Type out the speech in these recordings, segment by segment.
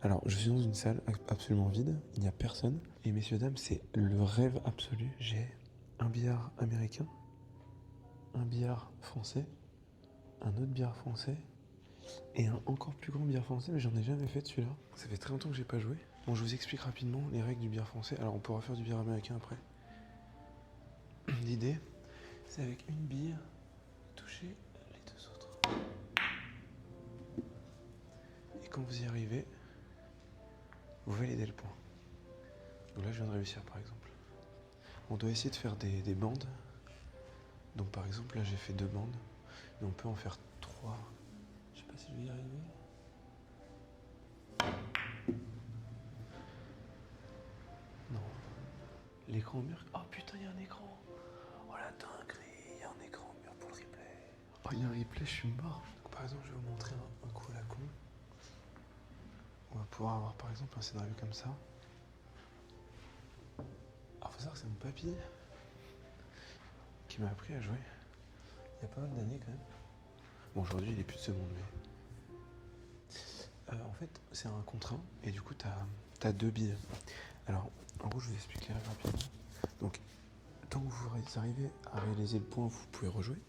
Alors, je suis dans une salle absolument vide, il n'y a personne. Et messieurs, dames, c'est le rêve absolu. J'ai un billard américain, un billard français, un autre billard français et un encore plus grand billard français, mais j'en ai jamais fait de celui-là. Ça fait très longtemps que j'ai pas joué. Bon, je vous explique rapidement les règles du billard français. Alors, on pourra faire du billard américain après. L'idée, c'est avec une bille, toucher les deux autres. Et quand vous y arrivez, vous validez le point. Donc là, je viens de réussir, par exemple. On doit essayer de faire des bandes. Donc par exemple, là, j'ai fait 2 bandes. Mais on peut en faire 3. Je sais pas si je vais y arriver. Non. L'écran au mur. Oh putain, il y a un écran. Oh la dinguerie, il y a un écran au mur pour le replay. Oh, il y a un replay, je suis mort. Donc par exemple, je vais vous montrer un coup à la con. On va pouvoir avoir par exemple un scénario comme ça. Alors faut savoir que c'est mon papy qui m'a appris à jouer. Il y a pas mal d'années quand même. Bon, aujourd'hui, il est plus de ce monde, mais... en fait, c'est un contre 1, et du coup, t'as 2 billes. Alors, en gros, je vous explique les règles rapidement. Donc, tant que vous arrivez à réaliser le point, vous pouvez rejouer.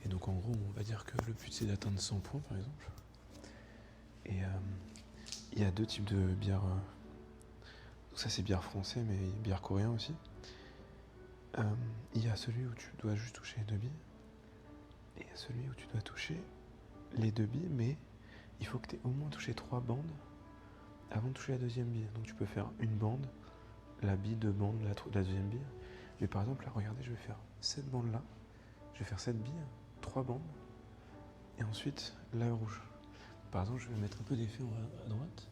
Et donc, en gros, on va dire que le but, c'est d'atteindre 100 points, par exemple. Et il y a 2 types de billard. Donc ça, c'est billard français, mais billard coréen aussi. Il y a celui où tu dois juste toucher les 2 billes. Et il y a celui où tu dois toucher les 2 billes, mais il faut que tu aies au moins touché 3 bandes avant de toucher la deuxième bille. Donc tu peux faire une bande, la bille, 2 bandes, la deuxième bille. Mais par exemple, là, regardez, je vais faire cette bande-là, je vais faire cette bille, 3 bandes, et ensuite la rouge. Par exemple, je vais mettre un peu d'effet à droite,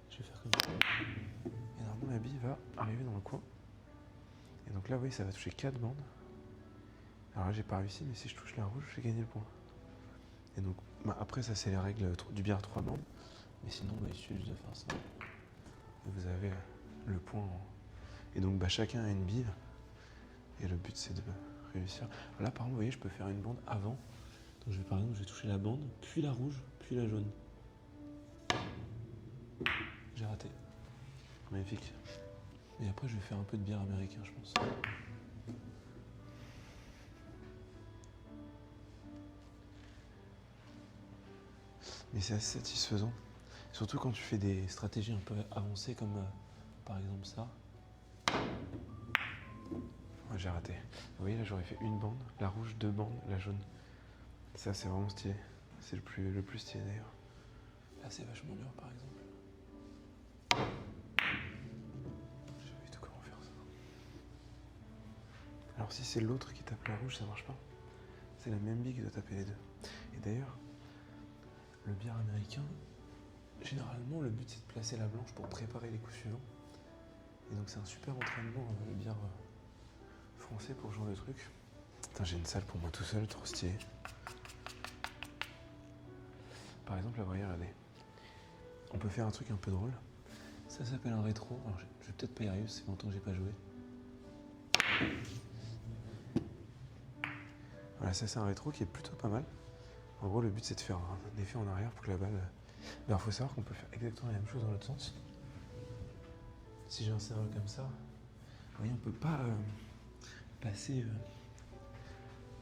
je vais faire comme ça, et normalement la bille va arriver dans le coin. Et donc là, vous voyez, ça va toucher 4 bandes. Alors là, j'ai pas réussi, mais si je touche la rouge, j'ai gagné le point. Et donc, après, ça, c'est les règles du billard 3 bandes. Mais sinon, il suffit juste de faire ça. Et vous avez le point. Et donc, chacun a une bille. Et le but, c'est de réussir. Alors là, par exemple, vous voyez, je peux faire une bande avant. Donc, par exemple, je vais toucher la bande, puis la rouge, puis la jaune. J'ai raté. Magnifique. Et après, je vais faire un peu de billard américain, je pense. Mais c'est assez satisfaisant. Surtout quand tu fais des stratégies un peu avancées comme par exemple ça. Ouais, j'ai raté. Vous voyez là, j'aurais fait une bande, la rouge, 2 bandes, la jaune. Ça, c'est vraiment stylé. C'est le plus stylé d'ailleurs. Là, c'est vachement dur par exemple. Je sais pas du tout comment faire ça. Alors si c'est l'autre qui tape la rouge, ça marche pas. C'est la même bille qui doit taper les deux. Et d'ailleurs, le billard américain, généralement, le but c'est de placer la blanche pour préparer les coups suivants. Et donc c'est un super entraînement, le billard français pour ce genre de truc. Putain, j'ai une salle pour moi tout seul, trop stylé. Par exemple, là, voyez, regardez. On peut faire un truc un peu drôle. Ça s'appelle un rétro. Alors, je vais peut-être pas y arriver, c'est longtemps que j'ai pas joué. Voilà, ça c'est un rétro qui est plutôt pas mal. En gros, le but c'est de faire un effet en arrière pour que la balle... Alors, faut savoir qu'on peut faire exactement la même chose dans l'autre sens. Si j'ai un scénario comme ça, vous voyez, on peut pas passer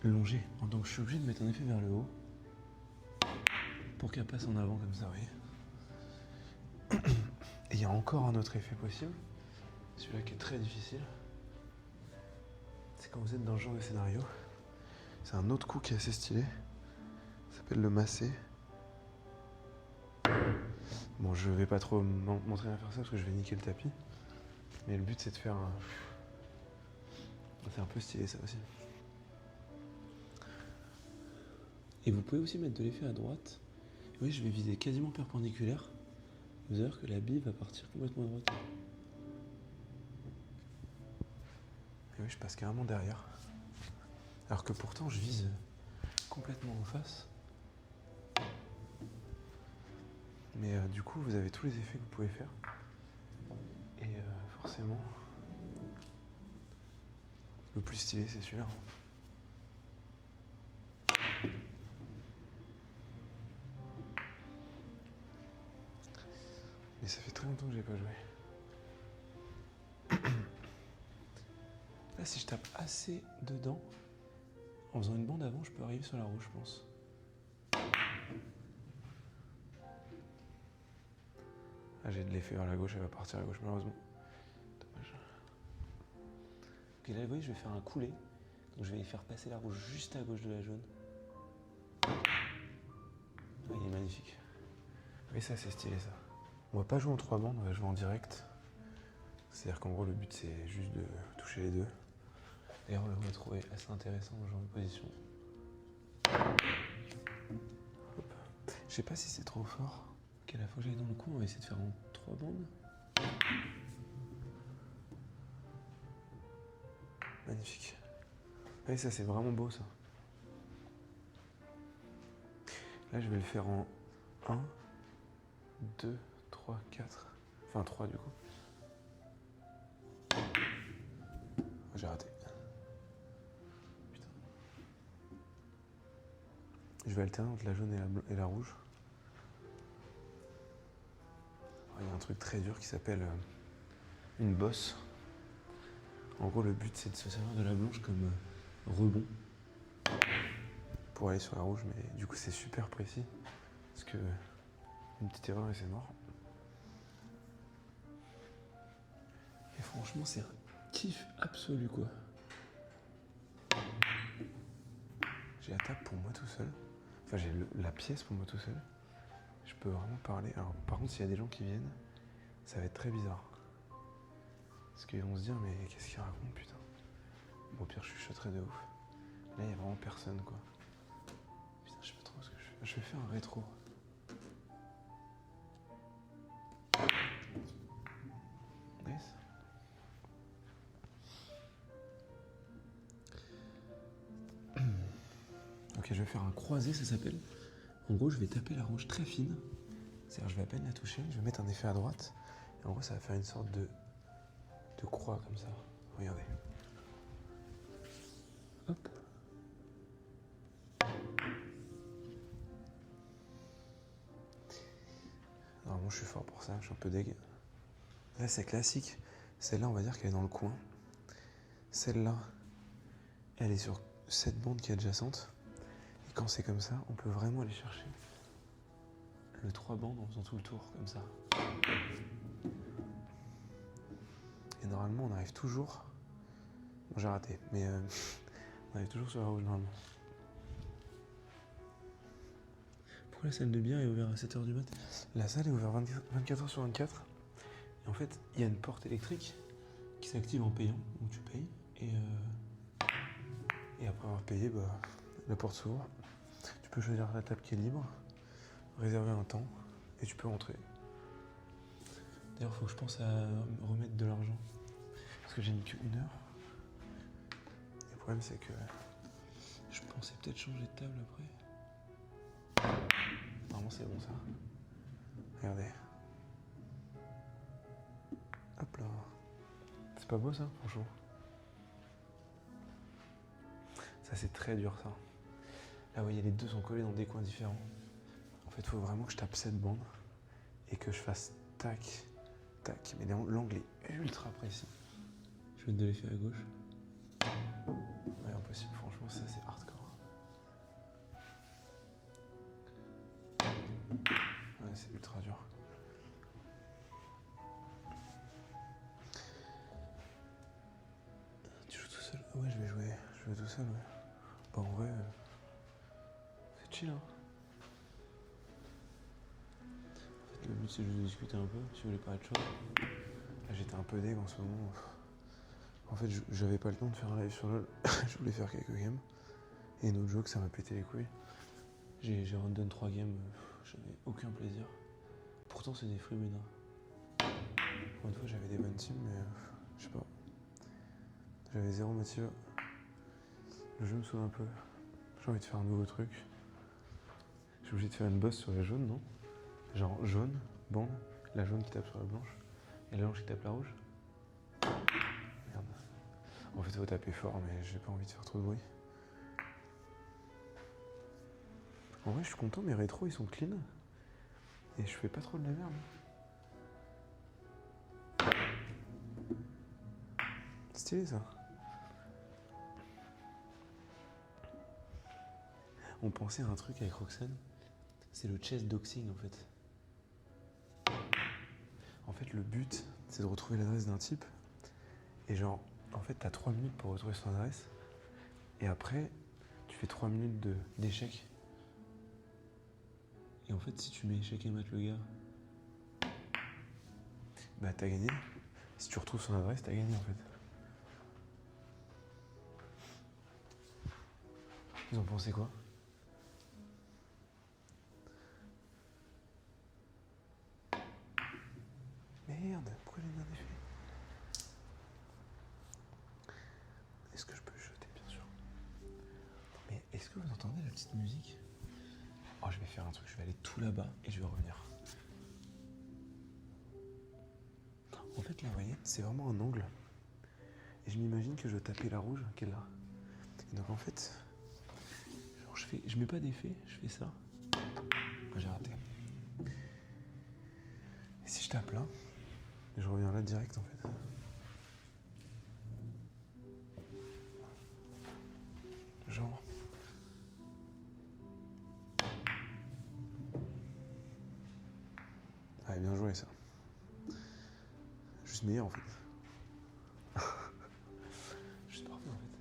longer. Donc, je suis obligé de mettre un effet vers le haut pour qu'elle passe en avant comme ça, vous voyez. Et il y a encore un autre effet possible, celui-là qui est très difficile. C'est quand vous êtes dans ce genre de scénario. C'est un autre coup qui est assez stylé. Ça s'appelle le massé. Bon, je vais pas trop m'entraîner à faire ça parce que je vais niquer le tapis. Mais le but c'est de faire un... C'est un peu stylé ça aussi. Et vous pouvez aussi mettre de l'effet à droite. Oui, je vais viser quasiment perpendiculaire. Vous allez voir que la bille va partir complètement à droite. Et oui, je passe carrément derrière. Alors que pourtant, je vise complètement en face. Mais du coup, vous avez tous les effets que vous pouvez faire. Et forcément, le plus stylé, c'est celui-là. Mais ça fait très longtemps que j'ai pas joué. Là, si je tape assez dedans, en faisant une bande avant, je peux arriver sur la rouge, je pense. Ah, j'ai de l'effet vers la gauche, elle va partir à gauche, malheureusement. Dommage. Ok, là, vous voyez, je vais faire un coulé. Donc, je vais faire passer la rouge juste à gauche de la jaune. Ah, il est magnifique. Oui, ça, c'est stylé, ça. On va pas jouer en 3 bandes, on va jouer en direct. C'est-à-dire qu'en gros, le but, c'est juste de toucher les deux. D'ailleurs, le rétro est assez intéressant en jouant de position. Hop. Je sais pas si c'est trop fort. Ok, la fois que j'aille dans le coin, on va essayer de faire en 3 bandes. Magnifique. Oui, ça, c'est vraiment beau, ça. Là, je vais le faire en 1, 2, 3, 4. Enfin, 3 du coup. Oh, j'ai raté. Putain. Je vais alterner entre la jaune et la rouge. Il y a un truc très dur qui s'appelle une bosse. En gros, le but, c'est de se servir de la blanche comme rebond pour aller sur la rouge, mais du coup, c'est super précis. Parce que une petite erreur et c'est mort. Et franchement, c'est un kiff absolu, quoi. J'ai la table pour moi tout seul. Enfin, j'ai la pièce pour moi tout seul. Je peux vraiment parler. Alors, par contre, s'il y a des gens qui viennent, ça va être très bizarre. Parce qu'ils vont se dire, mais qu'est-ce qu'il raconte, putain. Bon, au pire, je chuchoterai de ouf. Là, il n'y a vraiment personne, quoi. Putain, je sais pas trop ce que je fais. Je vais faire un rétro. Nice. Ok, je vais faire un croisé, ça s'appelle. En gros, je vais taper la rouge très fine. C'est-à-dire, je vais à peine la toucher, je vais mettre un effet à droite. Et en gros, ça va faire une sorte de croix comme ça. Regardez. Hop. Normalement, je suis fort pour ça, je suis un peu deg. Là, c'est classique. Celle-là, on va dire qu'elle est dans le coin. Celle-là, elle est sur cette bande qui est adjacente. Et quand c'est comme ça, on peut vraiment aller chercher le 3 bandes en faisant tout le tour, comme ça. Et normalement, on arrive toujours... Bon, j'ai raté, mais on arrive toujours sur la rouge, normalement. Pourquoi la salle de bière est ouverte à 7h du mat? La salle est ouverte 24h/24. Et en fait, il y a une porte électrique qui s'active en payant, donc tu payes. Et après avoir payé, bah, la porte s'ouvre. Tu peux choisir la table qui est libre, réserver un temps, et tu peux rentrer. D'ailleurs, il faut que je pense à remettre de l'argent. Parce que j'ai mis qu'1 heure. Et le problème, c'est que je pensais peut-être changer de table après. Normalement, c'est bon, ça. Regardez. Hop là. C'est pas beau, ça, franchement. Ça, c'est très dur, ça. Là, vous voyez, les deux sont collés dans des coins différents. En fait, il faut vraiment que je tape cette bande et que je fasse tac, tac. Mais l'angle est ultra précis. Je vais mettre de l'effet à gauche. Ouais, impossible, franchement, ça, c'est hardcore. Ouais, c'est ultra dur. Tu joues tout seul? Ouais, je vais jouer tout seul, ouais. Bah, en vrai, c'est chill, hein. En fait, le but, c'est juste de discuter un peu, si vous voulez parler de choses. Là, j'étais un peu deg en ce moment. En fait, j'avais pas le temps de faire un live sur LoL. Je voulais faire quelques games. Et une autre joke, ça m'a pété les couilles. J'ai random 3 games, j'avais aucun plaisir. Pourtant, c'est des fruits ménats. Pour une fois, j'avais des bonnes teams, mais je sais pas. J'avais zéro motive. Le jeu me saoule un peu. J'ai envie de faire un nouveau truc. Je suis obligé de faire une bosse sur la jaune, non? Genre jaune, bande, la jaune qui tape sur la blanche, et la blanche qui tape la rouge. Merde. En fait, faut taper fort, mais j'ai pas envie de faire trop de bruit. En vrai, je suis content, mes rétros, ils sont clean. Et je fais pas trop de la merde. Stylé ça. On pensait à un truc avec Roxane, c'est le chest doxing en fait. En fait, le but, c'est de retrouver l'adresse d'un type. Et genre, en fait, t'as 3 minutes pour retrouver son adresse. Et après, tu fais 3 minutes d'échec. Et en fait, si tu mets échec et mat le gars, bah t'as gagné. Si tu retrouves son adresse, t'as gagné en fait. Vous en pensez quoi? Merde, pourquoi j'ai bien défait? Est-ce que je peux jeter, bien sûr? Mais est-ce que vous entendez la petite musique? Oh, je vais faire un truc, je vais aller tout là-bas et je vais revenir. En fait, là, vous voyez, c'est vraiment un angle. Et je m'imagine que je vais taper la rouge qui est là. Et donc, en fait, genre, je mets pas d'effet, je fais ça. Ah, j'ai raté. Et si je tape là, je reviens là direct, en fait. Genre. Ah, bien joué, ça. Juste meilleur, en fait. Juste parfait, en fait.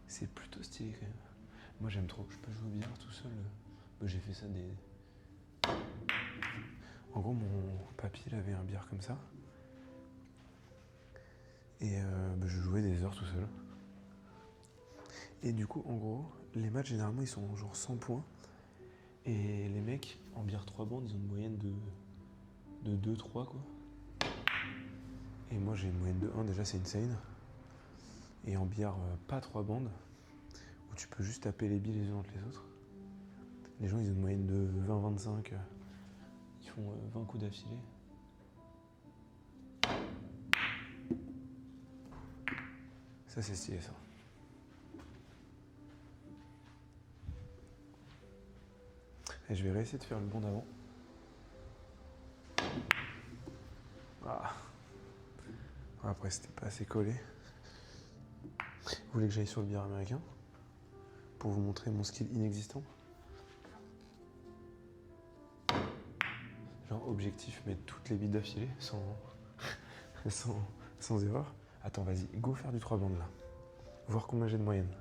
C'est plutôt stylé, quand même. Moi, j'aime trop. Je peux jouer au billard tout seul. J'ai fait ça des... En gros, mon papy, il avait un billard comme ça. Et je jouais des heures tout seul. Et du coup, en gros, les matchs, généralement, ils sont genre 100 points. Et les mecs, en billard 3 bandes, ils ont une moyenne de 2-3, quoi. Et moi, j'ai une moyenne de 1, déjà, c'est insane. Et en billard pas 3 bandes, où tu peux juste taper les billes les unes entre les autres, les gens, ils ont une moyenne de 20-25. Ils font 20 coups d'affilée. Ça, c'est stylé, ça. Et je vais réessayer de faire le bond d'avant. Ah. Après, c'était pas assez collé. Vous voulez que j'aille sur le billard américain pour vous montrer mon skill inexistant? Genre, objectif, mettre toutes les billes d'affilée sans erreur. Attends, vas-y, go faire du 3 bandes là. Voir combien j'ai de moyenne.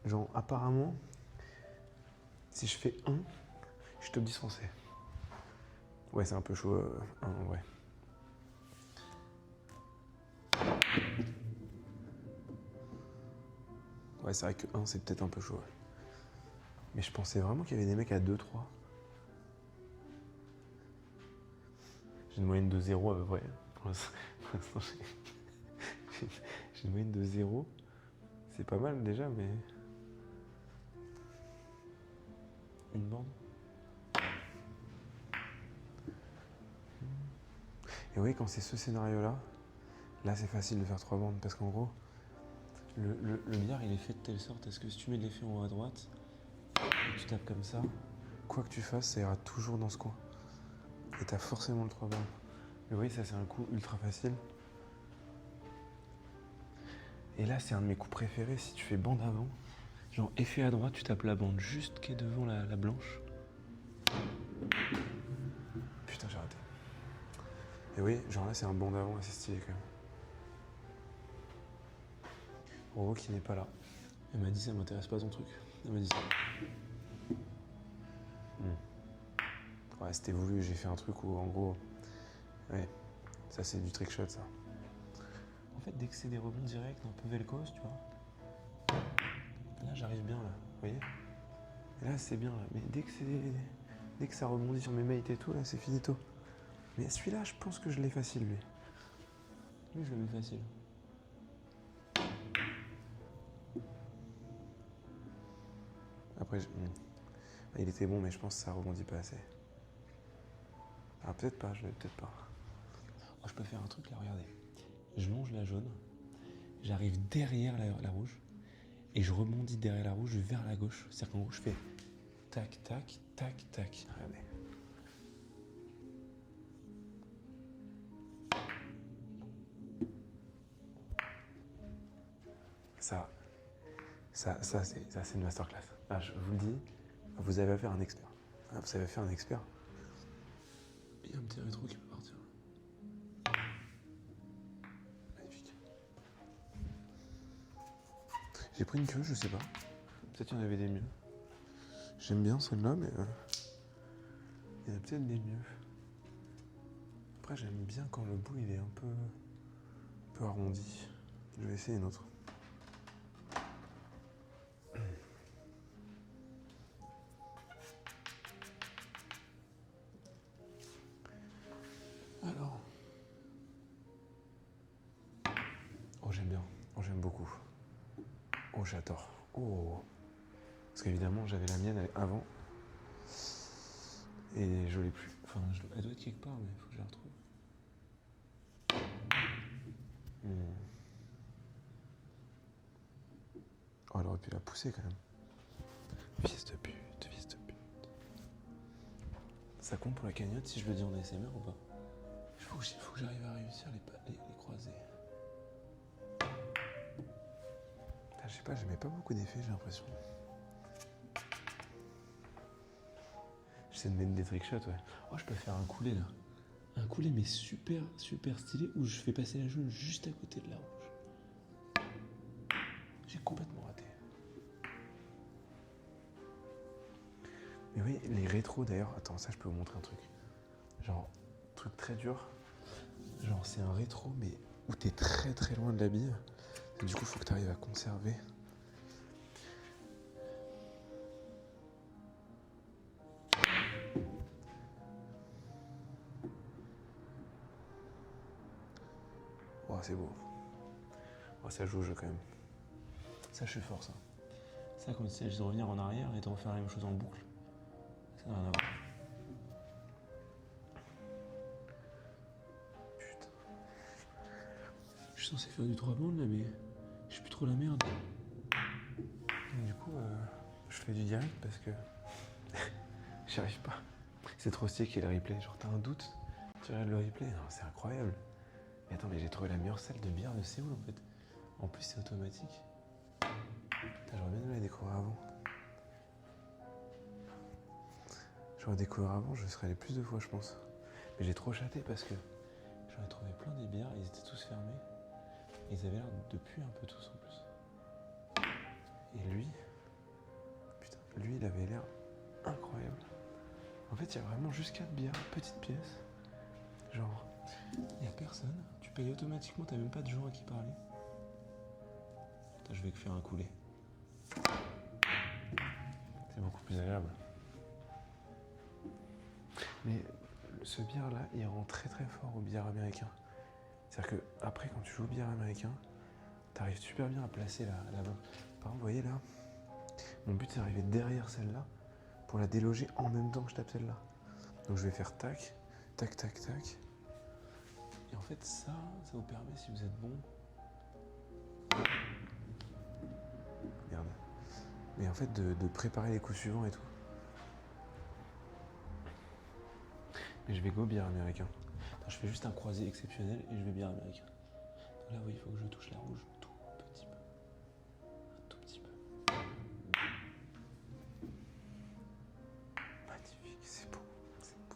Genre, apparemment, si je fais 1, je suis top 10 français. Ouais, c'est un peu chaud, en vrai. Ouais, c'est vrai que 1, c'est peut-être un peu chaud. Ouais. Mais je pensais vraiment qu'il y avait des mecs à 2-3. J'ai une moyenne de 0 à peu près. Pour l'instant, j'ai une moyenne de 0. C'est pas mal déjà, mais... Une bande. Et oui, quand c'est ce scénario-là, là c'est facile de faire 3 bandes parce qu'en gros, le billard il est fait de telle sorte à ce que si tu mets de l'effet en haut à droite et que tu tapes comme ça, quoi que tu fasses, ça ira toujours dans ce coin. Et t'as forcément le 3 bandes. Mais oui, ça c'est un coup ultra facile. Et là, c'est un de mes coups préférés si tu fais bande avant. Genre effet à droite, tu tapes la bande juste qui est devant la blanche. Putain, j'ai raté. Et oui, genre là, c'est un bond d'avant assez stylé quand même. Roro qui n'est pas là. Elle m'a dit ça m'intéresse pas ton truc. Elle m'a dit ça. Ouais, c'était voulu, j'ai fait un truc où en gros... Ouais, ça c'est du trick shot ça. En fait, dès que c'est des rebonds directs, un peu velcos, tu vois. Là, j'arrive bien là, vous voyez? Et là, c'est bien là. Mais dès que ça rebondit sur mes mates et tout, là, c'est finito. Mais celui-là, je pense que je l'ai facile, lui. Lui, je le mets facile. Après, il était bon, mais je pense que ça rebondit pas assez. Ah, peut-être pas, je l'ai peut-être pas. Oh, je peux faire un truc là, regardez. Je longe la jaune, j'arrive derrière la rouge, et je rebondis derrière la rouge vers la gauche. C'est-à-dire qu'en gros, je fais tac, tac, tac, tac. Regardez. Ça c'est une masterclass. Ah, je vous le dis, vous avez affaire à un expert. Ah, vous avez affaire à un expert. Il y a un petit rétro qui peut partir. Magnifique. J'ai pris une queue, je sais pas. Peut-être qu'il y en avait des mieux. J'aime bien celle-là, mais il y en a peut-être des mieux. Après, j'aime bien quand le bout il est un peu arrondi. Je vais essayer une autre. Alors. Oh, j'aime bien. Oh, j'aime beaucoup. Oh, j'adore. Oh. Parce qu'évidemment, j'avais la mienne avant. Et je l'ai plus. Enfin, elle doit être quelque part, mais il faut que je la retrouve. Oh, elle aurait pu la pousser quand même. Fils de pute, fils de pute. Ça compte pour la cagnotte si je le dis en ASMR ou pas? Il faut que j'arrive à réussir les croiser. Je sais pas, j'aimais pas beaucoup d'effets, j'ai l'impression. J'essaie de mettre des trickshots, ouais. Oh, je peux faire un coulé là. Un coulé, mais super, super stylé, où je fais passer la jaune juste à côté de la rouge. J'ai complètement raté. Mais oui, les rétros d'ailleurs, attends, ça je peux vous montrer un truc. Genre, truc très dur. Genre, c'est un rétro, mais où t'es très très loin de la bille. Et du coup, faut que t'arrives à conserver. Oh, c'est beau. Oh, ça joue au jeu quand même. Ça, je suis fort, ça. Ça, comme si je de revenir en arrière et de refaire la même chose en boucle. Ça n'a rien à voir. Putain. Je suis censé faire du 3 bandes là, mais je suis plus trop la merde. Donc, du coup, je fais du direct parce que j'y arrive pas. C'est trop stylé qu'il y ait le replay. Genre, t'as un doute, tu regardes le replay. Non, c'est incroyable. Mais attends, mais j'ai trouvé la meilleure salle de bière de Séoul en fait. En plus, c'est automatique. Putain, j'aurais bien aimé la découvrir avant. J'aurais découvert avant, je serais allé plus de fois, je pense. Mais j'ai trop chaté parce que j'en ai trouvé plein des bières, ils étaient tous fermés. Et ils avaient l'air de puer un peu tous en plus. Et lui, putain, lui, il avait l'air incroyable. En fait, il y a vraiment juste 4 bières, petites pièces. Genre, il n'y a personne. Tu payes automatiquement, t'as même pas de gens à qui parler. Putain, je vais que faire un coulé. C'est beaucoup plus agréable. Mais ce bière-là, il rend très très fort au billard américain. C'est-à-dire que après, quand tu joues au billard américain, t'arrives super bien à placer la balle. Par exemple, vous voyez là, mon but c'est d'arriver derrière celle-là pour la déloger en même temps que je tape celle-là. Donc je vais faire tac, tac, tac, tac. Et en fait, ça vous permet, si vous êtes bon... Merde. Mais en fait, de préparer les coups suivants et tout. Mais je vais go billard américain. Attends, je fais juste un croisé exceptionnel et je vais billard américain. Donc là, oui, il faut que je touche la rouge tout petit peu. Un tout petit peu. Magnifique, c'est beau,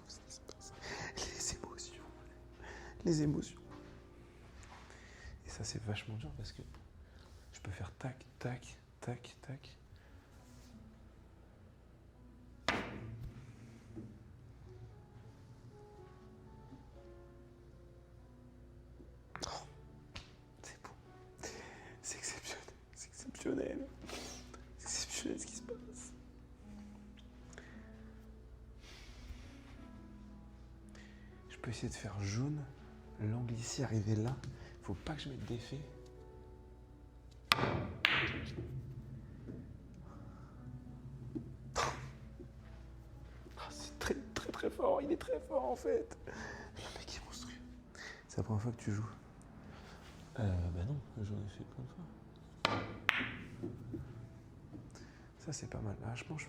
ce qui se passe. Les émotions. Les émotions. Et ça, c'est vachement dur parce que je peux faire tac, tac, tac, tac. C'est exceptionnel, c'est exceptionnel. C'est exceptionnel ce qui se passe. Je peux essayer de faire jaune, l'angle ici, arriver là. Faut pas que je mette d'effet. C'est très très très fort, il est très fort en fait. Le mec est monstrueux. C'est la première fois que tu joues? Bah non, j'en ai fait plein de fois. Ça c'est pas mal. Ah, je pense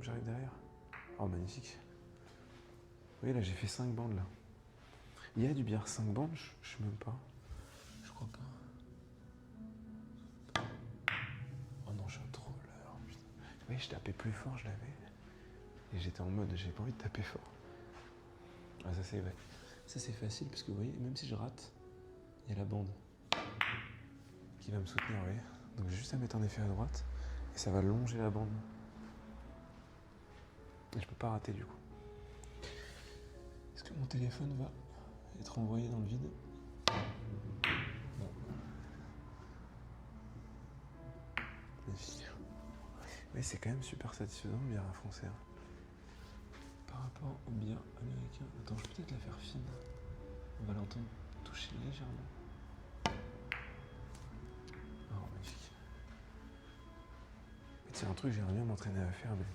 J'arrive derrière. Oh, magnifique. Vous voyez, là, j'ai fait 5 bandes, là. Il y a du billard 5 bandes, je sais même pas. Je crois pas. Oh non, je suis un trolleur, putain. Vous voyez, je tapais plus fort, je l'avais. Et j'étais en mode, j'ai pas envie de taper fort. Ah, ça, c'est vrai. Ça, c'est facile, parce que vous voyez, même si je rate, il y a la bande qui va me soutenir, vous voyez. Donc, j'ai juste à mettre un effet à droite, et ça va longer la bande. Et je peux pas rater, du coup. Est-ce que mon téléphone va être envoyé dans le vide? Non. Magnifique. Oui, c'est quand même super satisfaisant le billard français. Hein. Par rapport au billard américain. Attends, je vais peut-être la faire fine. On va l'entendre toucher légèrement. Oh, magnifique. C'est un truc que j'aimerais bien m'entraîner à faire, mais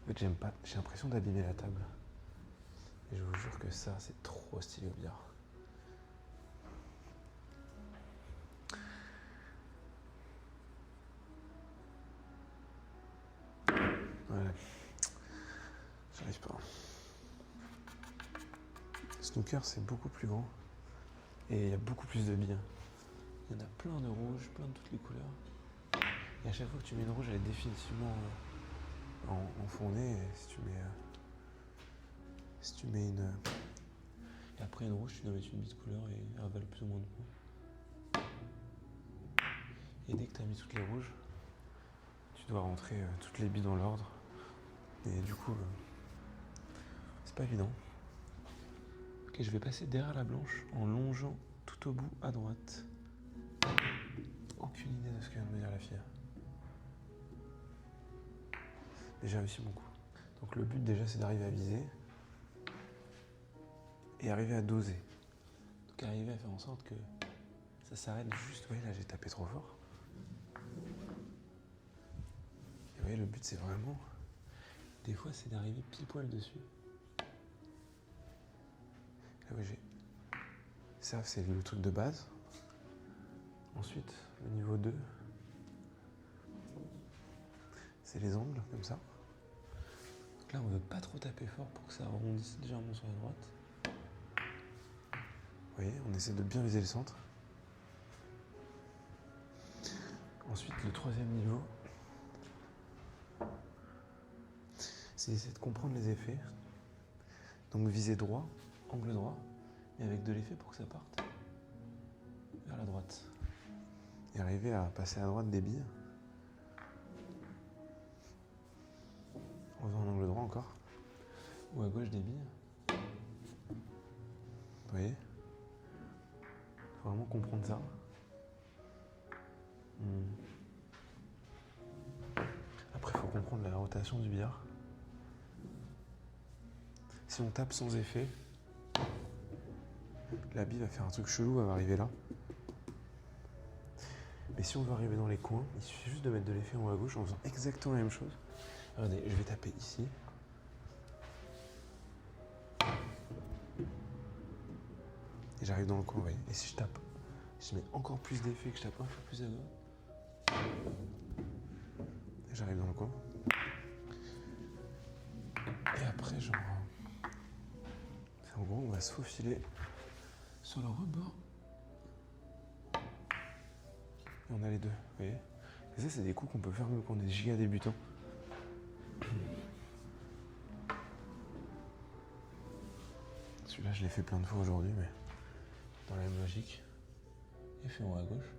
en fait, j'aime pas. J'ai l'impression d'abîmer la table. Et je vous jure que ça, c'est trop stylé au billard. Voilà. J'arrive pas. Snooker, c'est beaucoup plus grand. Et il y a beaucoup plus de billes. Il y en a plein de rouges, plein de toutes les couleurs. Et à chaque fois que tu mets une rouge, elle est définitivement en fondée. Et si tu mets une... Et après une rouge, tu dois mettre une bille de couleur et elle avale plus ou moins de points. Et dès que tu as mis toutes les rouges, tu dois rentrer toutes les billes dans l'ordre. Et du coup, c'est pas évident. Ok, je vais passer derrière la blanche en longeant tout au bout à droite. Aucune idée de ce que vient de me dire la fille. Mais j'ai réussi mon coup. Donc le but déjà, c'est d'arriver à viser et arriver à doser. Donc arriver à faire en sorte que ça s'arrête juste. Vous voyez, là j'ai tapé trop fort. Et vous voyez, le but c'est vraiment, des fois c'est d'arriver pile poil dessus. Là oui, ça c'est le truc de base. Ensuite, le niveau 2, c'est les angles, comme ça. Donc là, on ne veut pas trop taper fort pour que ça arrondisse légèrement sur la droite. Vous voyez, on essaie de bien viser le centre. Ensuite, le troisième niveau, c'est essayer de comprendre les effets. Donc viser droit, angle droit, et avec de l'effet pour que ça parte vers la droite. Et arriver à passer à droite des billes. En faisant un angle droit encore. Ou à gauche des billes. Vous voyez? Faut vraiment comprendre ça. Après, il faut comprendre la rotation du billard. Si on tape sans effet, la bille va faire un truc chelou, elle va arriver là. Mais si on veut arriver dans les coins, il suffit juste de mettre de l'effet en haut à gauche en faisant exactement la même chose. Regardez, je vais taper ici. Et j'arrive dans le coin, vous voyez. Et si je tape, je mets encore plus d'effet, que je tape un peu plus à gauche. Et j'arrive dans le coin. Et après, genre... En gros, on va se faufiler sur le rebord. Et on a les deux, vous voyez. Et ça, c'est des coups qu'on peut faire même quand on est giga débutant. Celui-là, je l'ai fait plein de fois aujourd'hui, mais dans la même logique. Et fait en haut à gauche.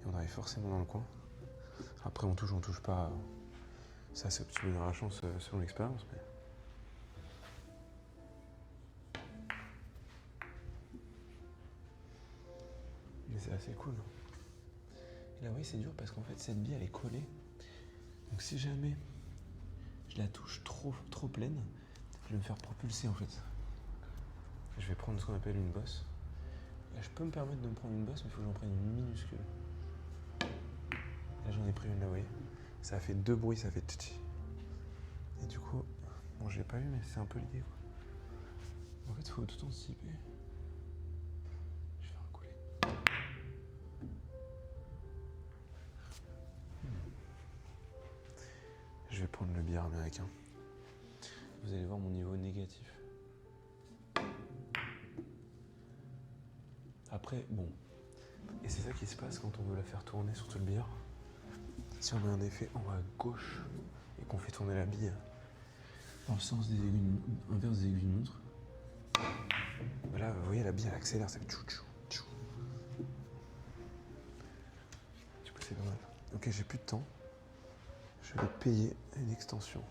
Et on arrive forcément dans le coin. Après, on touche pas. Ça, c'est un petit peu dans la chance selon l'expérience, mais... Mais c'est assez cool. Et là, vous voyez, c'est dur parce qu'en fait, cette bille, elle est collée. Donc si jamais je la touche trop pleine, je vais me faire propulser en fait. Je vais prendre ce qu'on appelle une bosse. Là, je peux me permettre de me prendre une bosse, mais il faut que j'en prenne une minuscule. Là, j'en ai pris une là, vous voyez. Ça a fait 2 bruits, ça fait tchi. Et du coup, bon, je l'ai pas eu, mais c'est un peu l'idée, quoi. En fait, il faut tout anticiper. Je vais faire un collet. je vais prendre le billard américain. Vous allez voir mon niveau négatif. Après, bon. Et c'est ça qui se passe quand on veut la faire tourner, surtout le billard. Si on met un effet en bas à gauche et qu'on fait tourner la bille dans le sens des aiguilles, inverse des aiguilles de montre, là, vous voyez, la bille, elle accélère, ça fait tchou tchou tchou. Du coup, c'est pas mal. Ok, j'ai plus de temps. Je vais payer une extension.